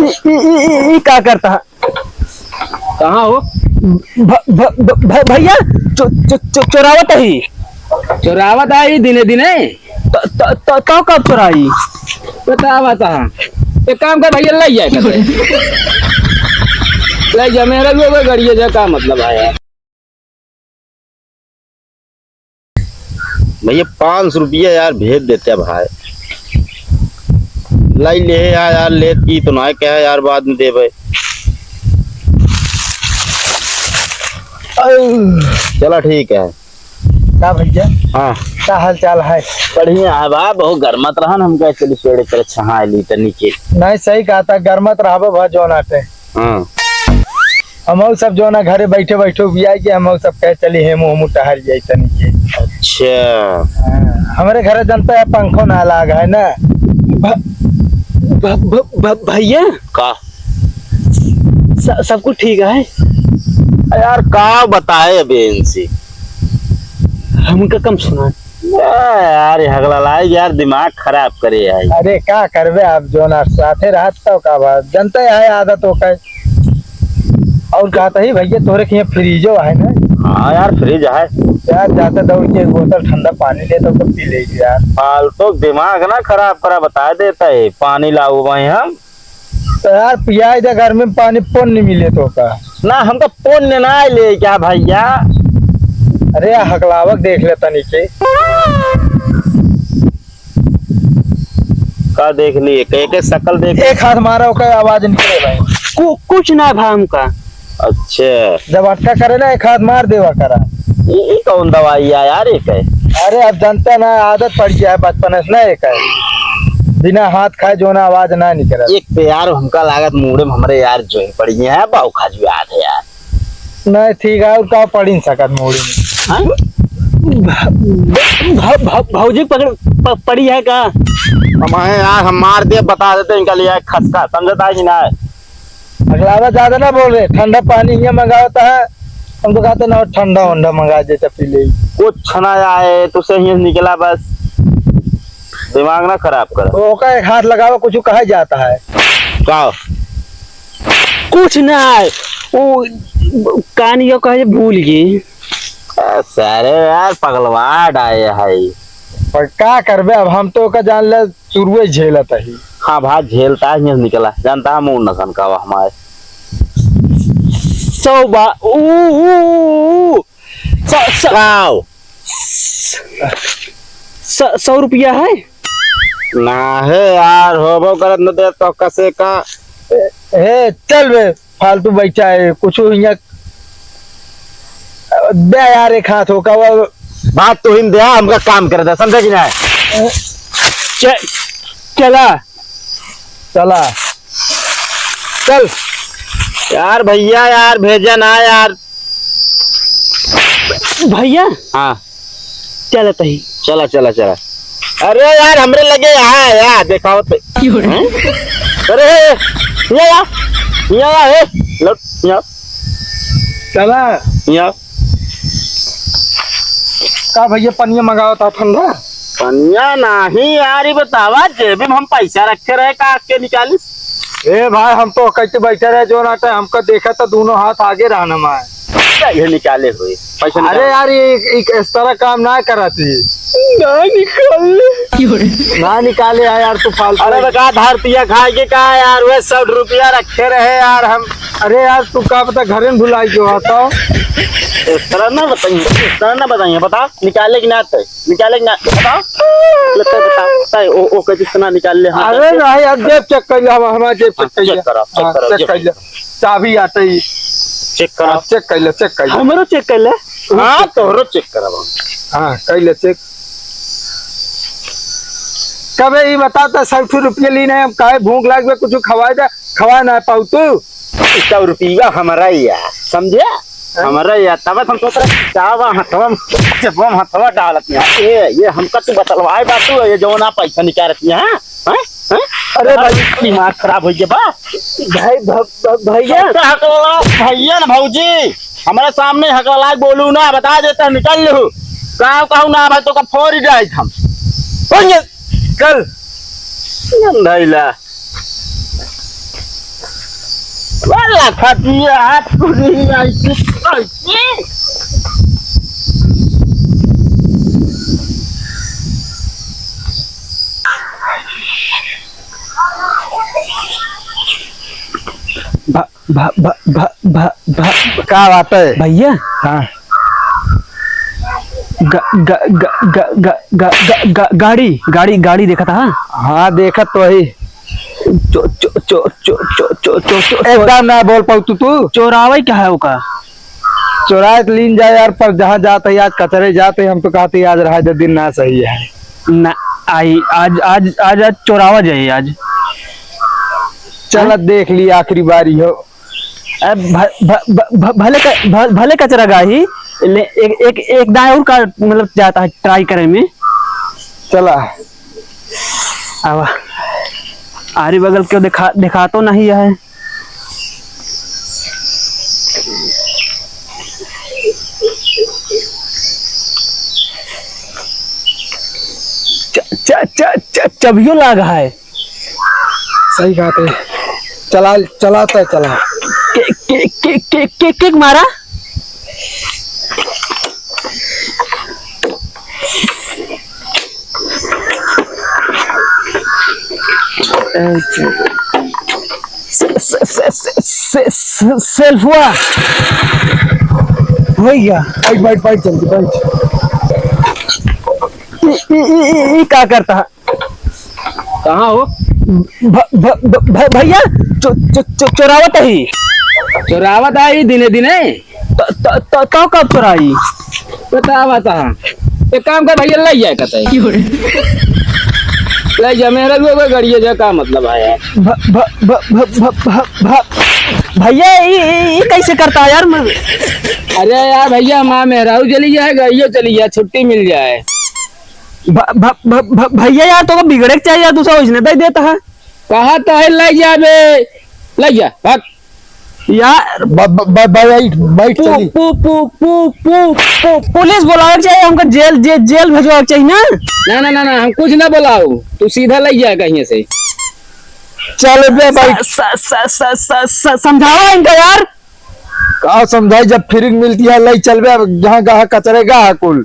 क्या करता है? कहाँ हो भैया चोरावत ही। चोरावत आई दिने दिने तो कब चोराई? बतावा था। एक काम कर भैया ले जाए ले जा मेरा भी होगा गाड़ी जा का मतलब है यार। भैया 500 रुपया यार भेज देते भाई। लाई ले यार लेत की तो ना क्या यार बाद में दे भाई। चलो ठीक है। क्या भैया? हाँ क्या हाल चाल है? बढ़िया है बा। बहुत गर्मत रहा हम कह चली पेड़ कर छहा ली त नीचे। नहीं सही कहा था, गर्मत रहा भा जो नाटे। हाँ हम सब जो ना घरे बैठे बैठे भी आई कि हम सब कह चली हेमू हमू टहल जाई त नीचे। अच्छा हमारे घरे जनता है पंखो ना लागा है ना। भैया का सब कुछ ठीक है? यार का बताए अबे इनसे हमका कम सुना यार हगला लाई यार दिमाग खराब करे यार। अरे क्या करबे आप जो ना साथे रहत तो का बात जनता है आदत हो का। और कहता ही भैया तोरे के फ्रीजो है ना? हाँ यार फ्रिज है यार जाते दौड़ के एक बोतल ठंडा पानी ले तो पी ले यार। फालतू दिमाग ना खराब करा बता देता है। पानी लाऊ भाई हम तो यार पिया दे घर में पानी पुण्य मिले तो का ना हमको पुण्य ना ले क्या भैया। अरे हकलावक देख लेता नीचे का देख लिए के शकल देख। एक हाथ मारा का आवाज निकले भाई। कुछ ना भाई हमका। अच्छा जब अटका करे ना एक हाथ मार देवा करा। ये कौन दवाई है यार एक है? अरे अब जनता ना आदत पड़ गया है बचपन से ना एक है बिना हाथ खाए जो ना आवाज ना निकले। एक पे यार हमका लागत मुड़े में हमरे यार जो ही पड़ी है बाऊ खाज भी आते यार। नहीं ठीक है और का पड़ी सकत मोड़ी में। भौजी पड़ी है का? हमारे यार हम मार दे बता देते इनका लिया खसका समझता है कि ना। अगलावा ज्यादा ना बोल रहे ठंडा पानी यहाँ मंगाता है हमको कहते ना ठंडा वंडा मंगा देता पी ले। कुछ ना आए तुझसे ही निकला बस दिमाग ना खराब कर। ओका एक हाथ लगावा कुछ कहा जाता है का कुछ ना है वो कान यो कहे भूल गई। सारे यार पगलवा डाए है। पर क्या करबे अब हम तो का जान ले शुरुए झेलता ही। हाँ भाई झेलता है निकला जानता है मुंह नसन का हमारे 100 रुपया है ना है यार होबो करत न दे तो कसे का। ए चल बे फालतू बैठा है कुछ यहाँ दे यार एक हाथ होगा वो बात तो हिंद दिया हमका काम कर दे समझे कि ना। चला चला चल यार भैया यार भेजा ना यार। भैया हाँ चला तही चला चला चला। अरे यार हमरे लगे यहाँ यार देखा तो अरे ये लौट चला यहाँ का भैया पनिया मंगाओ था ठंडा। पनिया नहीं यार ये बतावा जेब में हम पैसा रखे रहे का के निकाली। ए भाई हम तो कैसे बैठे रहे जो नाटे हमको देखा तो दोनों हाथ आगे रहना मैं ये निकाले हुए पैसा। अरे यार ये इस तरह काम ना कराती ना निकाले है यार तू फालतू। अरे बता भारतीय खा के कहा यार वे 100 रुपया रखे रहे यार हम। अरे यार तू का पता घर में भुलाई क्यों आता हो? इस तरह ना बताइए बता निकाले कि ना निकाले कि ना बताओ लगता है बताओ ओ किस तरह निकाल ले। अरे नहीं यार जेब चेक कर लिया हमारा जेब चेक करो चाबी आते ही चेक करो चेक कर ले हमरो चेक कर ले। हाँ तोहरो चेक करो। हाँ कर ले चेक। कब ये बताता 100 रुपये लेने हम काहे भूख लाग में कुछ खवा ना पाऊ तू 100 रुपया हमारा यार समझे हमारा यार तब हम सोच रहे चावा हथवा डालत ये हमका तू बतलवाए बात तू ये जो ना पैसा निकालती है। अरे भाई दिमाग खराब हो गया बा भैया भैया ना भौजी हमारे सामने हकला बोलू ना बता देता निकल लू कहूँ ना भाई तो का फोड़ जाए हम कल वाला खटिया हाथ पूरी ऐसे ऐसे भ भ भ भ भ भ क्या बात है? भैया हाँ ग ग ग ग ग ग ग ग गाड़ी गाड़ी गाड़ी देखा था हाँ देखत तो ही चो चो चो चो चो चो चो चो एकदम ना बोल पाऊ तू चोरावा क्या है वो का चुराए तो लीन जाए यार, पर जहाँ जाते ही आज कचरे जाते हम तो कहते आज रहा जो दिन ना सही है। ना आई आज आज आज आज चोरावा जाए आज चल देख ली आखिरी बारी हो। भले कचरा गाही एक एक दाएं और का मतलब जाता है ट्राई करे में। चला आवा आरी बगल क्यों दिखा तो नहीं है। चबियो लागा है। सही बात है। चला चलाता है चला के मारा सेल्फ हुआ हो गया। बैठ बैठ जल्दी बैठ। क्या करता है? कहाँ हो भैया चोरावत ही चोरावत आई दिने दिने तो कब चोराई बतावा था। एक काम कर भैया ले जाए कतई ले जा मेरा भी कोई गाड़ी जा का मतलब है यार। भैया ये कैसे करता है यार? अरे यार भैया माँ मेरा चली जाए गाड़ियों चली जाए छुट्टी मिल जाए। भैया यार तो बिगड़े चाहिए यार, दूसरा उसने दे देता है। कहा तो है ले जा बे ले जा भाग यार। बैठ चली। पुलिस बुलाना चाहिए हमको, जेल जेल भेजवा चाहिए ना। ना हम कुछ ना बुलाओ, तू सीधा ले जा कहीं से। चल बे भाई समझाओ इनका यार। कहा समझाई, जब फ्री मिलती है ले चल बे जहाँ गहा कचरे गहा कुल।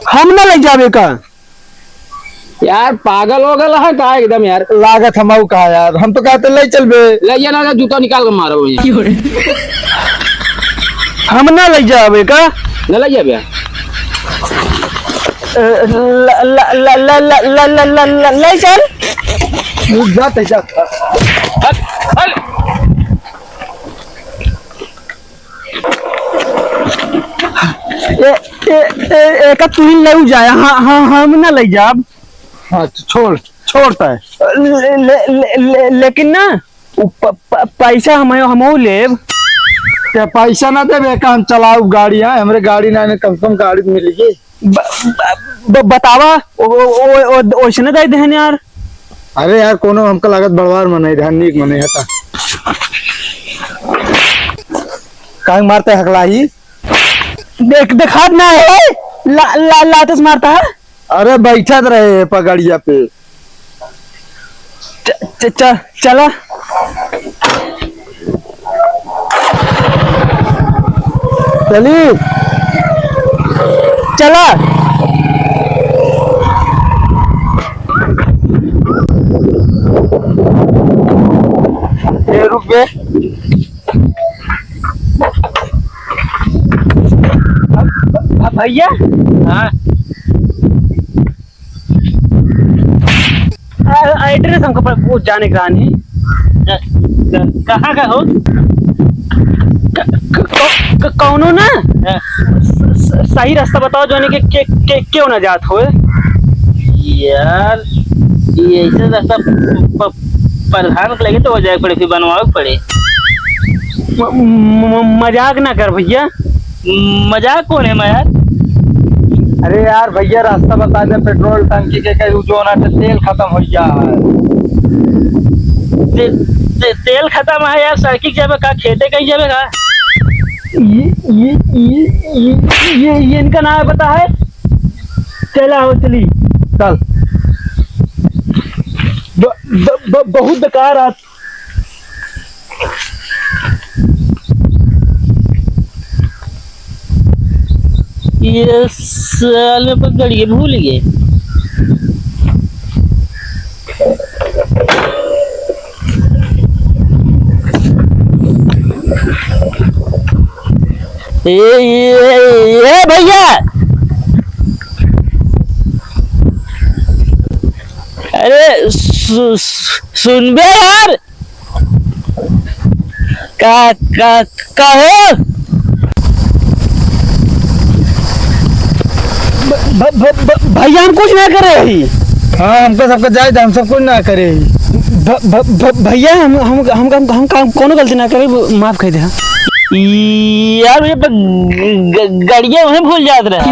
हम ना ले जावे का यार पागल हो गया है का एकदम यार। लागत हम कहा यार, हम तो कहते ले चल बे। ले जा ना जूता निकाल कर मारो हम ना ले जावे का न ले जा बे ले चल जाते जाते एक तू ही ले जाए। हाँ हम ना ले जाब। हाँ छोड़ता है लेकिन ना पैसा हम लेब। क्या पैसा ना दे का हम चलाऊ गाड़ी है हमारे गाड़ी ना कम से कम गाड़ी मिलेगी। बतावा वैसे दे देन यार। अरे यार कोनो हमका लागत बड़वार मनाई ध्यान नीक मनाई हटा कांग मारते हकला ही देखात ना है लातस मारता है। अरे बैठा रहे पगड़िया पे चला चली चला रुक गए। भैया हाँ एड्रेस हमको वो जाने का नहीं। कहाँ का हो कौनो ना सही रास्ता बताओ जो के क्यों ना जात हो यार। ये ऐसे रास्ता प्रधान को लगे तो हो जाए पड़े फिर बनवाओ पड़े। मजाक ना कर भैया। मजाक कौन है मैं यार? अरे यार भैया रास्ता बता दे पेट्रोल टंकी के जो ना तेल खत्म हो गया तेल खत्म है यार। सड़की जावे का खेते कहीं जावे का? ये इनका नाम पता है। चला हो चली चल बहुत बेकार ये साल में पकड़िए भूल गए। ये भैया, अरे सुन बे यार, का हो? भैया हम कुछ ना करे ही। हाँ हमको सबको जाए हम सब कुछ ना करे। भैया हम कोनो गलती ना करे, माफ कर दे। यार मुझे गाड़ियाँ वहीं भूल जात रहा।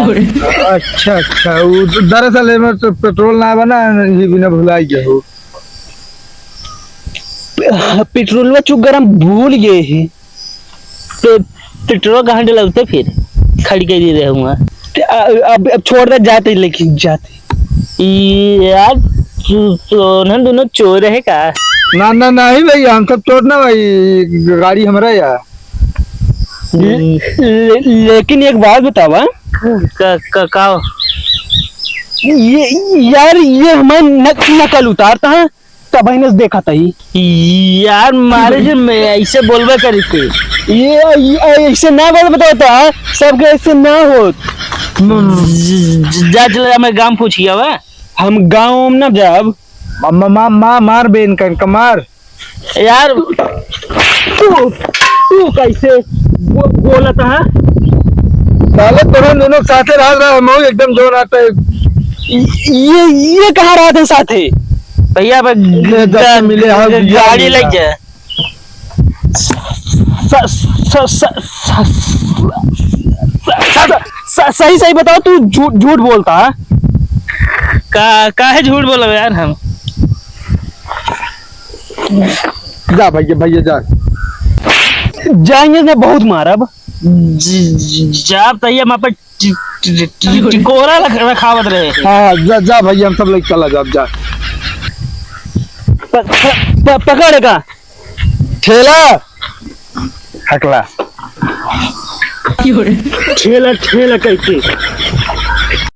अच्छा अच्छा, वो दरअसल में तो पेट्रोल ना बना, ये बिना भुलाई गया हो। पेट्रोल में चुक गरम भूल गए ही। पेट्रोल कहाँ डलते फिर खड़ी कर दे रहे हूँ। अब छोड़ दे, जाते लेकिन जाते। यार दोनों चोर है का? ना ना नहीं भैया, हम सब चोर ना भाई, गाड़ी हमारा यार। लेकिन एक बात बतावा, का ये यार ये हमारे नकल उतारता है, तब ने देखा था ही। यार मारे जो मैं ऐसे बोलबे करी थी, ये ऐसे ना बोल बताता, सबके ऐसे ना हो। जा चला मैं गांव पूछ गया वा। हम गांव में ना जाब। मार बेन का मार। यार तू कैसे बोला था? साले तुम दोनों साथे रहा हम एकदम जोर आता है। ये कहाँ रहा था साथे? भैया मिले गाड़ी लग जाए। सही सही बताओ, तू झूठ बोलता है? का है झूठ बोला यार? हम जा भैया भैया जा, जाएंगे ना बहुत मारब। जा तैयार वहाँ पर टिकोरा रखावत रहे। हाँ जा जा भैया, हम सब लोग चला जा। जा पकड़ेगा ठेला हकला। ठेला ठेला कैसे?